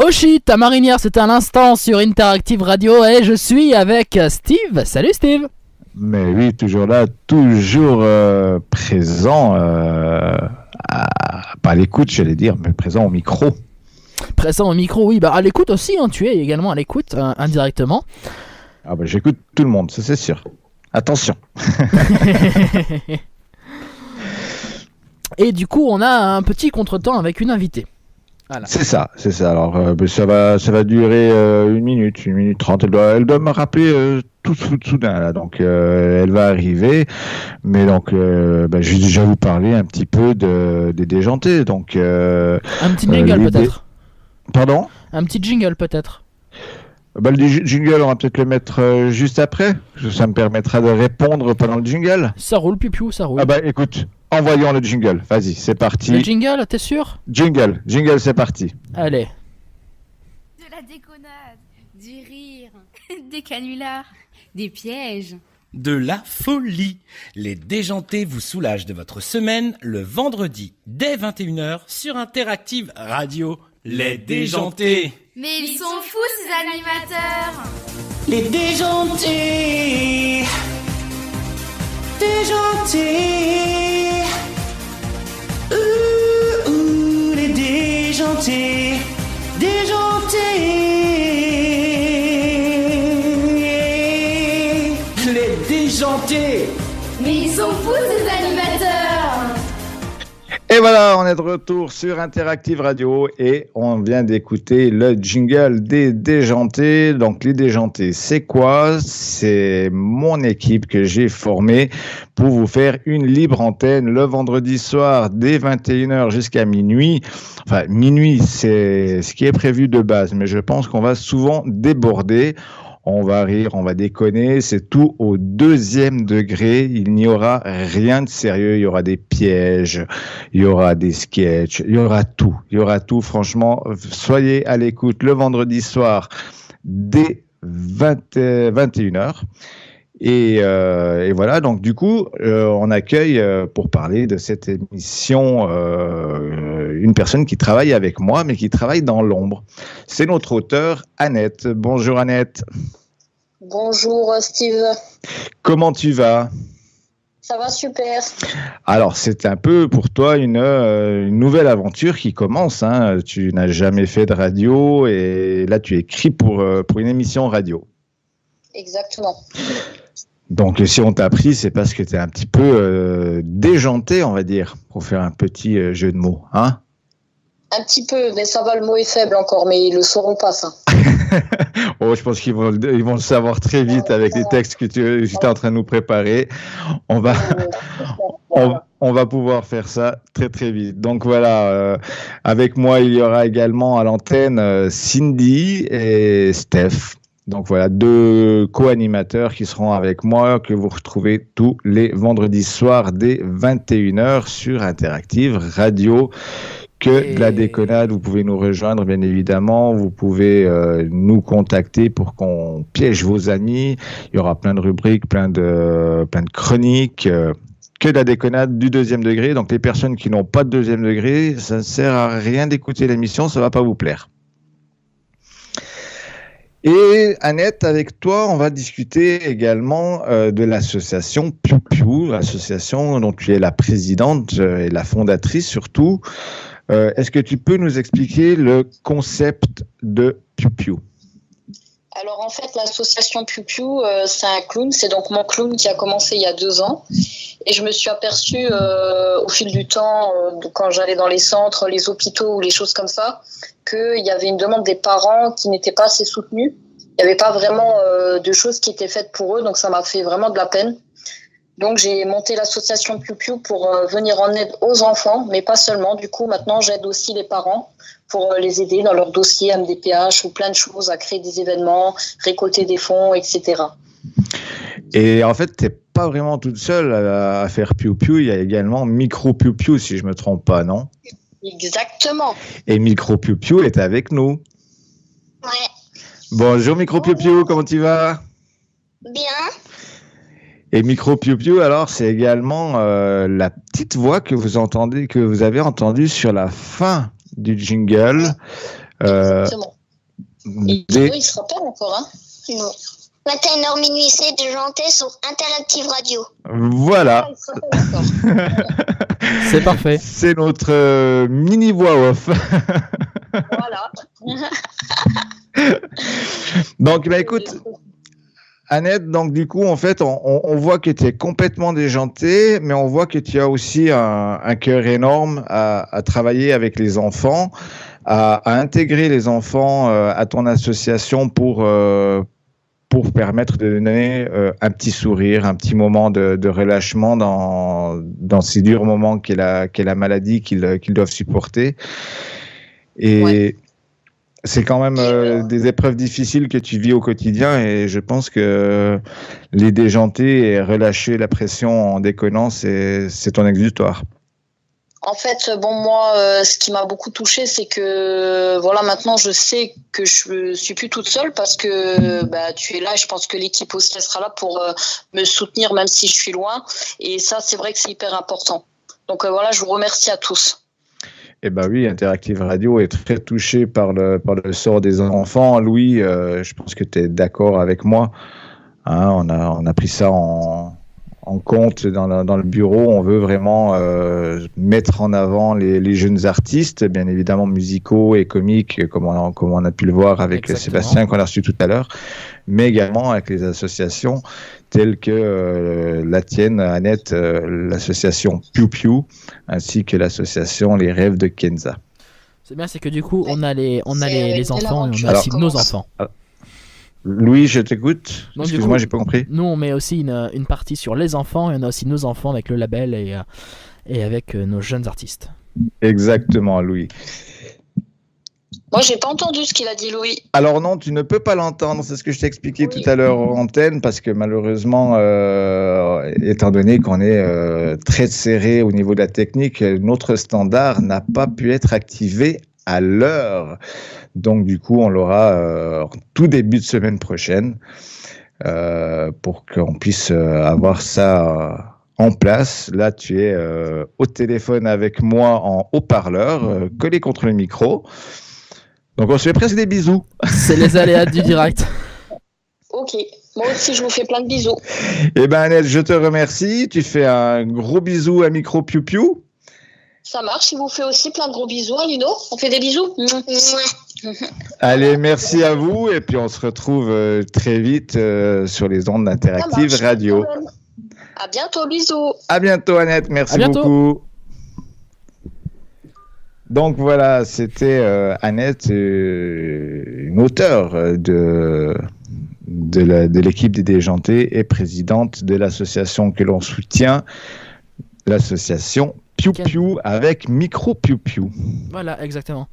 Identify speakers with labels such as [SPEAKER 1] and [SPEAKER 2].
[SPEAKER 1] Oshi, ta marinière, c'était un instant sur Interactive Radio et je suis avec Steve. Salut Steve.
[SPEAKER 2] Mais oui, toujours là, toujours présent, pas à l'écoute, j'allais dire, mais présent au micro.
[SPEAKER 1] Présent au micro, oui, bah à l'écoute aussi, hein, tu es également à l'écoute indirectement.
[SPEAKER 2] Ah bah j'écoute tout le monde, ça c'est sûr. Attention.
[SPEAKER 1] Et du coup, on a un petit contretemps avec une invitée. Voilà.
[SPEAKER 2] C'est ça. Alors, ça va durer 1 minute 30. Elle doit me rappeler tout soudain là. Donc, elle va arriver. Mais donc, je vais déjà vous parler un petit peu des déjantés. Donc,
[SPEAKER 1] un petit jingle peut-être.
[SPEAKER 2] Pardon ?
[SPEAKER 1] Un petit jingle peut-être.
[SPEAKER 2] Le jingle, on va peut-être le mettre juste après. Ça me permettra de répondre pendant le jingle.
[SPEAKER 1] Ça roule, pipiou, ça roule.
[SPEAKER 2] Ah bah écoute, envoyons le jingle. Vas-y, c'est parti.
[SPEAKER 1] Le jingle, t'es sûr ?
[SPEAKER 2] Jingle, c'est parti.
[SPEAKER 1] Allez.
[SPEAKER 3] De la déconnade, du rire, des canulars, des pièges.
[SPEAKER 4] De la folie. Les déjantés vous soulagent de votre semaine le vendredi dès 21h sur Interactive Radio. Les déjantés.
[SPEAKER 3] Mais ils sont fous ces animateurs.
[SPEAKER 4] Les déjantés. Déjantés. Les déjantés. Déjantés. Les déjantés.
[SPEAKER 3] Mais ils sont fous ces animateurs.
[SPEAKER 2] Et voilà, on est de retour sur Interactive Radio et on vient d'écouter le jingle des déjantés. Donc les déjantés, c'est quoi ? C'est mon équipe que j'ai formée pour vous faire une libre antenne le vendredi soir dès 21h jusqu'à minuit. Enfin, minuit, c'est ce qui est prévu de base, mais je pense qu'on va souvent déborder. On va rire, on va déconner, c'est tout au 2e degré. Il n'y aura rien de sérieux, il y aura des pièges, il y aura des sketchs, il y aura tout. Franchement, soyez à l'écoute le vendredi soir dès 21h. Et voilà, donc du coup, on accueille pour parler de cette émission une personne qui travaille avec moi, mais qui travaille dans l'ombre. C'est notre auteure, Annette. Bonjour Annette.
[SPEAKER 5] Bonjour Steve.
[SPEAKER 2] Comment tu vas ?
[SPEAKER 5] Ça va super.
[SPEAKER 2] Alors, c'est un peu pour toi une nouvelle aventure qui commence. Hein. Tu n'as jamais fait de radio et là, tu écris pour une émission radio.
[SPEAKER 5] Exactement.
[SPEAKER 2] Donc, si on t'a pris, c'est parce que tu es un petit peu déjanté, on va dire, pour faire un petit jeu de mots. Hein ?
[SPEAKER 5] Un petit peu, mais ça va, le mot est faible encore, mais ils le sauront pas, ça.
[SPEAKER 2] Oh, je pense qu'ils vont le savoir très vite avec les textes que tu es en train de nous préparer. On va pouvoir faire ça très très vite. Donc voilà, avec moi, il y aura également à l'antenne Cindy et Steph. Donc voilà, 2 co-animateurs qui seront avec moi, que vous retrouvez tous les vendredis soirs dès 21h sur Interactive Radio. Que de la déconnade, vous pouvez nous rejoindre bien évidemment, vous pouvez nous contacter pour qu'on piège vos amis, il y aura plein de rubriques, plein de chroniques, que de la déconnade du 2e degré, donc les personnes qui n'ont pas de 2e degré, ça ne sert à rien d'écouter l'émission, ça ne va pas vous plaire. Et Annette, avec toi, on va discuter également de l'association Piou Piou, l'association dont tu es la présidente et la fondatrice surtout. Est-ce que tu peux nous expliquer le concept de Piou Piou ?
[SPEAKER 5] Alors en fait, l'association Piou Piou, c'est un clown. C'est donc mon clown qui a commencé il y a 2 ans. Et je me suis aperçue au fil du temps, quand j'allais dans les centres, les hôpitaux ou les choses comme ça, qu'il y avait une demande des parents qui n'était pas assez soutenue. Il n'y avait pas vraiment de choses qui étaient faites pour eux, donc ça m'a fait vraiment de la peine. Donc j'ai monté l'association Piou Piou pour venir en aide aux enfants, mais pas seulement. Du coup, maintenant, j'aide aussi les parents pour les aider dans leur dossier MDPH ou plein de choses, à créer des événements, récolter des fonds, etc.
[SPEAKER 2] Et en fait, tu n'es pas vraiment toute seule à faire Piou Piou. Il y a également Micro Piou Piou, si je ne me trompe pas, non ?
[SPEAKER 5] Exactement.
[SPEAKER 2] Et Micro Piou Piou est avec nous.
[SPEAKER 5] Ouais.
[SPEAKER 2] Bonjour Micro Piou Piou, comment tu vas ?
[SPEAKER 5] Bien.
[SPEAKER 2] Et Micro Piou Piou, alors, c'est également la petite voix que vous avez entendue sur la fin du jingle.
[SPEAKER 5] Et Dino, il se rappelle encore, hein?
[SPEAKER 6] Non. Matin, 1h, minuit, c'est déjanté sur Interactive Radio.
[SPEAKER 2] Voilà.
[SPEAKER 5] Ah, il se rappelle encore.
[SPEAKER 1] C'est parfait.
[SPEAKER 2] C'est notre mini voix off.
[SPEAKER 5] Voilà.
[SPEAKER 2] Donc, bah, écoute, Annette, donc du coup, en fait, on voit que tu es complètement déjantée, mais on voit que tu as aussi un cœur énorme à travailler avec les enfants, à intégrer les enfants à ton association pour permettre de donner un petit sourire, un petit moment de relâchement dans ces durs moments qu'est la maladie qu'ils doivent supporter. Et
[SPEAKER 5] Ouais.
[SPEAKER 2] c'est quand même des épreuves difficiles que tu vis au quotidien, et je pense que les déjanter et relâcher la pression en déconnant, c'est ton exutoire.
[SPEAKER 5] En fait, bon, moi, ce qui m'a beaucoup touchée, c'est que, voilà, maintenant, je sais que je suis plus toute seule parce que bah, tu es là et je pense que l'équipe aussi elle sera là pour me soutenir même si je suis loin. Et ça, c'est vrai que c'est hyper important. Donc voilà, je vous remercie à tous.
[SPEAKER 2] Eh ben oui, Interactive Radio est très touché par le sort des enfants. Louis, je pense que tu es d'accord avec moi. Hein, on a pris ça en compte dans le bureau. On veut vraiment mettre en avant les jeunes artistes, bien évidemment musicaux et comiques, comme on a pu le voir avec
[SPEAKER 1] Exactement.
[SPEAKER 2] Sébastien qu'on a reçu tout à l'heure, mais également avec les associations telles que la tienne, Annette, l'association Piu Piu, ainsi que l'association Les Rêves de Kenza.
[SPEAKER 1] C'est bien, c'est que du coup, on a les
[SPEAKER 5] C'est
[SPEAKER 1] enfants et on a
[SPEAKER 5] Alors,
[SPEAKER 1] aussi nos enfants.
[SPEAKER 2] Louis, je t'écoute.
[SPEAKER 1] Non, du
[SPEAKER 2] Excuse-moi,
[SPEAKER 1] coup,
[SPEAKER 2] j'ai pas compris.
[SPEAKER 1] Nous, on met aussi une partie sur les enfants et on a aussi nos enfants avec le label et avec nos jeunes artistes.
[SPEAKER 2] Exactement, Louis.
[SPEAKER 5] Moi, j'ai pas entendu ce qu'il a dit, Louis.
[SPEAKER 2] Alors non, tu ne peux pas l'entendre, c'est ce que je t'ai expliqué
[SPEAKER 5] Oui.
[SPEAKER 2] tout à l'heure en antenne, parce que malheureusement, étant donné qu'on est très serré au niveau de la technique, notre standard n'a pas pu être activé à l'heure. Donc du coup, on l'aura tout début de semaine prochaine pour qu'on puisse avoir ça en place. Là, tu es au téléphone avec moi en haut-parleur, collé contre le micro. Donc on se fait presque des bisous.
[SPEAKER 1] C'est les aléas du direct.
[SPEAKER 5] Ok. Moi aussi, je vous fais plein de bisous.
[SPEAKER 2] Eh ben Annette, je te remercie. Tu fais un gros bisou à micro Piu Piu.
[SPEAKER 5] Ça marche. Il vous fait aussi plein de gros bisous, hein, Lino. On fait des bisous.
[SPEAKER 6] Ouais.
[SPEAKER 2] Allez, merci à vous. Et puis on se retrouve très vite sur les ondes d'Interactive
[SPEAKER 5] Ça marche.
[SPEAKER 2] Radio.
[SPEAKER 5] À bientôt. Bisous.
[SPEAKER 2] À bientôt Annette, merci
[SPEAKER 1] À bientôt.
[SPEAKER 2] beaucoup. Donc voilà, c'était Annette, une auteure de l'équipe des Déjantés et présidente de l'association que l'on soutient, l'association Piu Piu avec Micro Piu Piu.
[SPEAKER 1] Voilà, exactement.